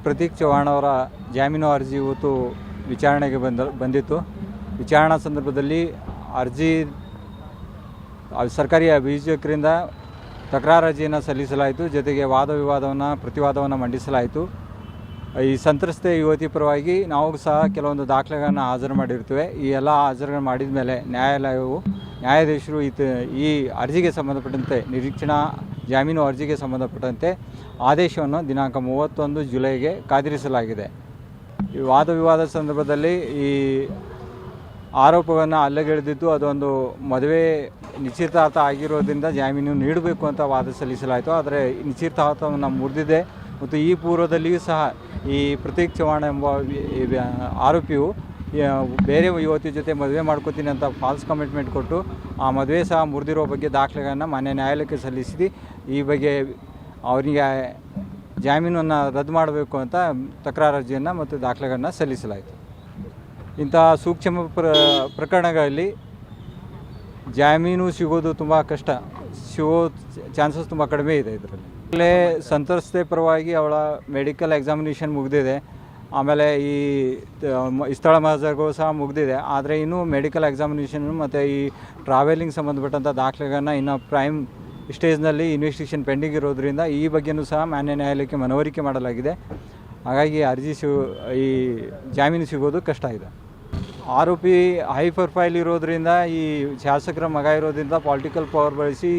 ಪ್ರತೀಕ್ ಚವ್ಹಾಣ್ ಅವರ ಜಾಮೀನು ಅರ್ಜಿ ಇವತ್ತು ವಿಚಾರಣೆಗೆ ಬಂದಿತ್ತು. ವಿಚಾರಣಾ ಸಂದರ್ಭದಲ್ಲಿ ಅರ್ಜಿ ಸರ್ಕಾರಿ ಅಭಿಯೋಜಕರಿಂದ ತಕರಾರು ಅರ್ಜಿಯನ್ನು ಸಲ್ಲಿಸಲಾಯಿತು. ಜೊತೆಗೆ ಪ್ರತಿವಾದವನ್ನು ಮಂಡಿಸಲಾಯಿತು. ಈ ಸಂತ್ರಸ್ತೆ ಯುವತಿ ಪರವಾಗಿ ನಾವು ಸಹ ಕೆಲವೊಂದು ದಾಖಲೆಗಳನ್ನು ಹಾಜರು ಮಾಡಿರ್ತೇವೆ. ಈ ಎಲ್ಲ ಹಾಜರು ಮಾಡಿದ ಮೇಲೆ ನ್ಯಾಯಾಧೀಶರು ಈ ಅರ್ಜಿಗೆ ಸಂಬಂಧಪಟ್ಟಂತೆ ನಿರೀಕ್ಷಣಾ ಜಾಮೀನು ಅರ್ಜಿಗೆ ಸಂಬಂಧಪಟ್ಟಂತೆ ಆದೇಶವನ್ನು ದಿನಾಂಕ 31 ಜುಲೈಗೆ ಕಾದಿರಿಸಲಾಗಿದೆ. ಈ ವಾದ ಸಂದರ್ಭದಲ್ಲಿ ಈ ಆರೋಪವನ್ನು ಅಲ್ಲಗೆಳೆದಿದ್ದು ಅದೊಂದು ಮದುವೆ ನಿಶ್ಚಿತಾರ್ಥ ಆಗಿರೋದ್ರಿಂದ ಜಾಮೀನು ನೀಡಬೇಕು ಅಂತ ವಾದ ಸಲ್ಲಿಸಲಾಯಿತು. ಆದರೆ ನಿಶ್ಚಿತಾರ್ಥವನ್ನು ಮುರಿದಿದೆ ಮತ್ತು ಈ ಪೂರ್ವದಲ್ಲಿಯೂ ಸಹ ಈ ಪ್ರತೀಕ್ ಚವ್ಹಾಣ್ ಎಂಬ ಆರೋಪಿಯು ಬೇರೆ ಯುವತಿ ಜೊತೆ ಮದುವೆ ಮಾಡ್ಕೋತೀನಿ ಅಂತ ಫಾಲ್ಸ್ ಕಮಿಟ್ಮೆಂಟ್ ಕೊಟ್ಟು ಆ ಮದುವೆ ಸಹ ಮುರಿದಿರೋ ಬಗ್ಗೆ ದಾಖಲೆಗಳನ್ನು ಮಾನ್ಯ ನ್ಯಾಯಾಲಯಕ್ಕೆ ಸಲ್ಲಿಸಿ ಈ ಬಗ್ಗೆ ಅವರಿಗೆ ಜಾಮೀನನ್ನು ರದ್ದು ಮಾಡಬೇಕು ಅಂತ ತಕರಾರು ಅರ್ಜಿಯನ್ನು ಮತ್ತು ದಾಖಲೆಗಳನ್ನು ಸಲ್ಲಿಸಲಾಯಿತು. ಇಂತಹ ಸೂಕ್ಷ್ಮ ಪ್ರಕರಣಗಳಲ್ಲಿ ಜಾಮೀನು ಸಿಗೋದು ತುಂಬ ಕಷ್ಟ, ಸಿಗೋ ಚಾನ್ಸಸ್ ತುಂಬ ಕಡಿಮೆ ಇದೆ. ಇದರಲ್ಲಿ ಸಂತ್ರಸ್ತೆ ಪರವಾಗಿ ಅವಳ ಮೆಡಿಕಲ್ ಎಕ್ಸಾಮಿನೇಷನ್ ಮುಗಿದಿದೆ. ಆಮೇಲೆ ಈ ಸ್ಥಳ ಮಹಜರ್ಗಳು ಸಹ ಮುಗಿದಿದೆ. ಆದರೆ ಇನ್ನೂ ಮೆಡಿಕಲ್ ಎಕ್ಸಾಮಿನೇಷನ್ ಮತ್ತು ಈ ಟ್ರಾವೆಲಿಂಗ್ ಸಂಬಂಧಪಟ್ಟಂಥ ದಾಖಲೆಗಳನ್ನ ಇನ್ನು ಪ್ರೈಮ್ ಸ್ಟೇಜ್ನಲ್ಲಿ ಇನ್ವೆಸ್ಟಿಗೇಷನ್ ಪೆಂಡಿಂಗ್ ಇರೋದರಿಂದ ಈ ಬಗ್ಗೆಯೂ ಸಹ ಮಾನ್ಯ ನ್ಯಾಯಾಲಯಕ್ಕೆ ಮನವರಿಕೆ ಮಾಡಲಾಗಿದೆ. ಹಾಗಾಗಿ ಈ ಜಾಮೀನು ಸಿಗೋದು ಕಷ್ಟ ಇದೆ. ಆರೋಪಿ ಹೈ ಪ್ರೊಫೈಲ್ ಇರೋದರಿಂದ, ಈ ಶಾಸಕರ ಮಗ ಇರೋದ್ರಿಂದ ಪೊಲಿಟಿಕಲ್ ಪವರ್ ಬಳಸಿ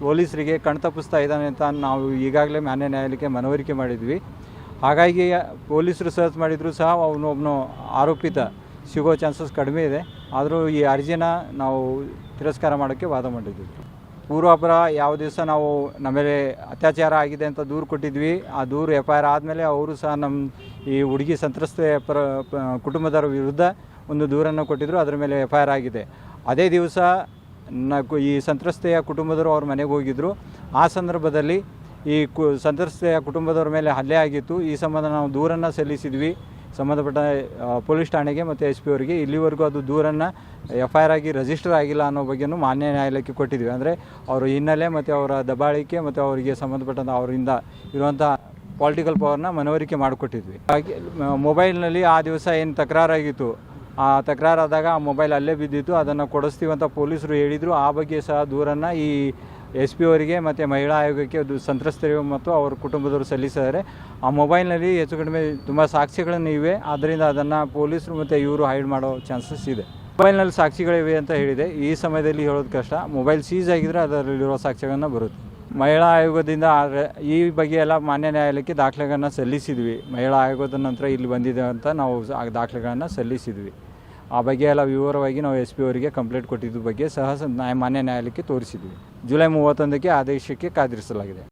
ಪೊಲೀಸರಿಗೆ ಕಣ್ತಪ್ಪಿಸ್ತಾ ಇದ್ದಾನೆ ಅಂತ ನಾವು ಈಗಾಗಲೇ ಮಾನ್ಯ ನ್ಯಾಯಾಲಯಕ್ಕೆ ಮನವರಿಕೆ ಮಾಡಿದ್ವಿ. ಹಾಗಾಗಿ ಪೊಲೀಸರು ಸರ್ಚ್ ಮಾಡಿದರೂ ಸಹ ಅವನೊಬ್ಬನು ಆರೋಪಿತ ಸಿಗೋ ಚಾನ್ಸಸ್ ಕಡಿಮೆ ಇದೆ. ಆದರೂ ಈ ಅರ್ಜಿನ ನಾವು ತಿರಸ್ಕಾರ ಮಾಡೋಕ್ಕೆ ವಾದ ಮಾಡಿದ್ವಿ. ಪೂರ್ವಾಪರ ಯಾವ ದಿವಸ ನಾವು ನಮ್ಮ ಮೇಲೆ ಅತ್ಯಾಚಾರ ಆಗಿದೆ ಅಂತ ದೂರು ಕೊಟ್ಟಿದ್ವಿ. ಆ ದೂರು FIR ಆದಮೇಲೆ ಅವರು ಸಹ ಈ ಹುಡುಗಿ ಸಂತ್ರಸ್ತೆಯ ಕುಟುಂಬದವರ ವಿರುದ್ಧ ಒಂದು ದೂರನ್ನು ಕೊಟ್ಟಿದ್ದರು. ಅದರ ಮೇಲೆ FIR ಆಗಿದೆ. ಅದೇ ದಿವಸ ಈ ಸಂತ್ರಸ್ತೆಯ ಕುಟುಂಬದವರು ಅವ್ರ ಮನೆಗೆ ಹೋಗಿದ್ದರು. ಆ ಸಂದರ್ಭದಲ್ಲಿ ಈ ಸಂತ್ರಸ್ತೆಯ ಕುಟುಂಬದವ್ರ ಮೇಲೆ ಹಲ್ಲೆ ಆಗಿತ್ತು. ಈ ಸಂಬಂಧ ನಾವು ದೂರನ್ನು ಸಲ್ಲಿಸಿದ್ವಿ ಸಂಬಂಧಪಟ್ಟ ಪೊಲೀಸ್ ಠಾಣೆಗೆ ಮತ್ತು SP ಅವರಿಗೆ. ಇಲ್ಲಿವರೆಗೂ ಅದು ದೂರನ್ನು FIR ಆಗಿ ರಿಜಿಸ್ಟರ್ ಆಗಿಲ್ಲ ಅನ್ನೋ ಬಗ್ಗೆಯೂ ಮಾನ್ಯ ನ್ಯಾಯಾಲಯಕ್ಕೆ ಕೊಟ್ಟಿದ್ವಿ. ಅಂದರೆ ಅವರ ಹಿನ್ನೆಲೆ ಮತ್ತು ಅವರ ದಬ್ಬಾಳಿಕೆ ಮತ್ತು ಅವರಿಗೆ ಸಂಬಂಧಪಟ್ಟಂಥ ಅವರಿಂದ ಇರುವಂಥ ಪೊಲಿಟಿಕಲ್ ಪವರ್ನ ಮನವರಿಕೆ ಮಾಡಿಕೊಟ್ಟಿದ್ವಿ. ಹಾಗೆ ಮೊಬೈಲ್ನಲ್ಲಿ ಆ ದಿವಸ ಏನು ತಕರಾರಾಗಿತ್ತು, ಆ ತಕರಾರಾದಾಗ ಆ ಮೊಬೈಲ್ ಅಲ್ಲೇ ಬಿದ್ದಿತ್ತು. ಅದನ್ನು ಕೊಡಿಸ್ತೀವಿ ಅಂತ ಪೊಲೀಸರು ಹೇಳಿದರು. ಆ ಬಗ್ಗೆ ಸಹ ದೂರನ್ನು ಈ SP ಅವರಿಗೆ ಮತ್ತು ಮಹಿಳಾ ಆಯೋಗಕ್ಕೆ ಸಂತ್ರಸ್ತರಿಗೆ ಮತ್ತು ಅವರ ಕುಟುಂಬದವರು ಸಲ್ಲಿಸಿದ್ದಾರೆ. ಆ ಮೊಬೈಲ್ನಲ್ಲಿ ಹೆಚ್ಚು ಕಡಿಮೆ ತುಂಬ ಸಾಕ್ಷಿಗಳನ್ನು ಇವೆ. ಆದ್ದರಿಂದ ಅದನ್ನು ಪೊಲೀಸರು ಮತ್ತು ಇವರು ಹೈಡ್ ಮಾಡೋ ಚಾನ್ಸಸ್ ಇದೆ. ಮೊಬೈಲ್ನಲ್ಲಿ ಸಾಕ್ಷಿಗಳಿವೆ ಅಂತ ಹೇಳಿದೆ. ಈ ಸಮಯದಲ್ಲಿ ಹೇಳೋದು ಕಷ್ಟ. ಮೊಬೈಲ್ ಸೀಸ್ ಆಗಿದ್ದರೆ ಅದರಲ್ಲಿರೋ ಸಾಕ್ಷ್ಯಗಳನ್ನು ಬರುತ್ತೆ. ಮಹಿಳಾ ಆಯೋಗದಿಂದ ಈ ಬಗ್ಗೆ ಎಲ್ಲ ಮಾನ್ಯ ನ್ಯಾಯಾಲಯಕ್ಕೆ ದಾಖಲೆಗಳನ್ನು ಸಲ್ಲಿಸಿದ್ವಿ. ಮಹಿಳಾ ಆಯೋಗದ ನಂತರ ಇಲ್ಲಿ ಬಂದಿದೆ ಅಂತ ನಾವು ಆ ದಾಖಲೆಗಳನ್ನು ಸಲ್ಲಿಸಿದ್ವಿ. ಆ ಬಗ್ಗೆ ಎಲ್ಲ ವಿವರವಾಗಿ ನಾವು SP ಅವರಿಗೆ ಕಂಪ್ಲೇಂಟ್ ಕೊಟ್ಟಿದ್ದ ಬಗ್ಗೆ ಸಹ ಮಾನ್ಯ ನ್ಯಾಯಾಲಯಕ್ಕೆ ತೋರಿಸಿದ್ವಿ. ಜುಲೈ 31ಕ್ಕೆ ಆದೇಶಕ್ಕೆ ಕಾದಿರಿಸಲಾಗಿದೆ.